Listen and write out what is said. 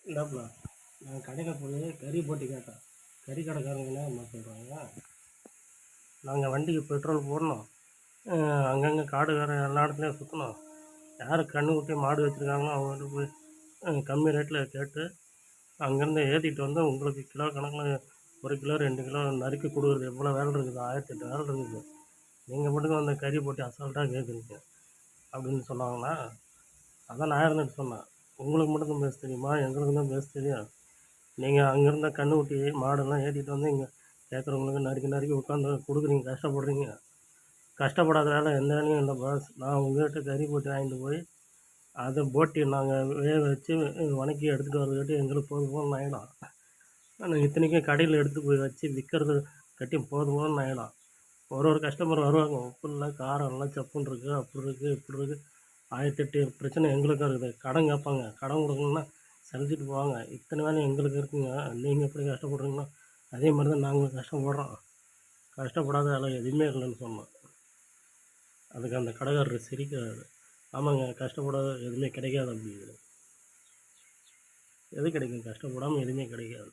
இந்தாப்புல நான் கடையில் போய் கறி போட்டு கேட்டேன். கறி கடைக்காரங்கன்னா என்ன சொல்கிறாங்க, நாங்கள் வண்டிக்கு பெட்ரோல் போடணும், அங்கங்கே காடு வேறு எல்லா இடத்துலையும் சுற்றணும், யார் கன்றுக்குட்டி மாடு வச்சுருக்காங்களோ அவங்கள்ட்ட போய் கம்மி ரேட்டில் கேட்டு அங்கேருந்து ஏற்றிட்டு வந்து உங்களுக்கு கிலோ கணக்கில் 1 கிலோ 2 கிலோ நறுக்கி கொடுக்குறது எவ்வளோ வேலை இருக்குது, 1008 வேலை இருக்குது. நீங்கள் மட்டும் அந்த கறி போட்டு அசால்ட்டாக கேட்குறீங்க அப்படின்னு சொன்னாங்கன்னா, அதான் நான் இருந்துட்டு சொன்னேன், உங்களுக்கு மட்டும் தான் பேச தெரியுமா, எங்களுக்கு தான் பேச தெரியும். நீங்கள் அங்கேருந்த கன்றுக்குட்டி மாடெல்லாம் ஏற்றிட்டு வந்து இங்கே கேட்குறவங்களுக்கு நறுக்கி நறுக்கி உட்காந்து கொடுக்குறீங்க, கஷ்டப்படுறீங்க. கஷ்டப்படாத வேலை எந்த வேலையும் இல்லை பாஸ். நான் உங்கள்கிட்ட கறி போட்டு வாங்கிட்டு போய் அதை போட்டி நாங்கள் வேக வச்சு வணக்கி எடுத்துகிட்டு வரதுக்கிட்ட எங்களுக்கு போதும் ஆகிடும். ஆனால் இத்தனைக்கும் கடையில் எடுத்து போய் வச்சு விற்கிறது கட்டி போதும் ஆகிடும். ஒரு கஸ்டமர் வருவாங்க, உப்பு இல்லை காரம் இல்லை சப்புன்னு இருக்குது, அப்படி இருக்குது இப்படி இருக்குது, 1008 பிரச்சனை எங்களுக்கும் இருக்குது. கடன் கேட்பாங்க, கடன் கொடுக்கணுன்னா செலுத்திட்டு போவாங்க. இத்தனை வேலை எங்களுக்கு இருக்குங்க, நீங்கள் எப்படி கஷ்டப்படுறீங்களோ அதே மாதிரி தான் நாங்களும் கஷ்டப்படுறோம். கஷ்டப்படாத வேலை எதுவுமே இல்லைன்னு சொன்னோம். அதுக்கு அந்த கடைக்காரர் சிரிக்கிறாரு. ஆமாங்க, கஷ்டப்படாத எதுவுமே கிடைக்காது அப்படிங்கிறது. எது கிடைக்கும், கஷ்டப்படாமல் எதுவுமே கிடைக்காது.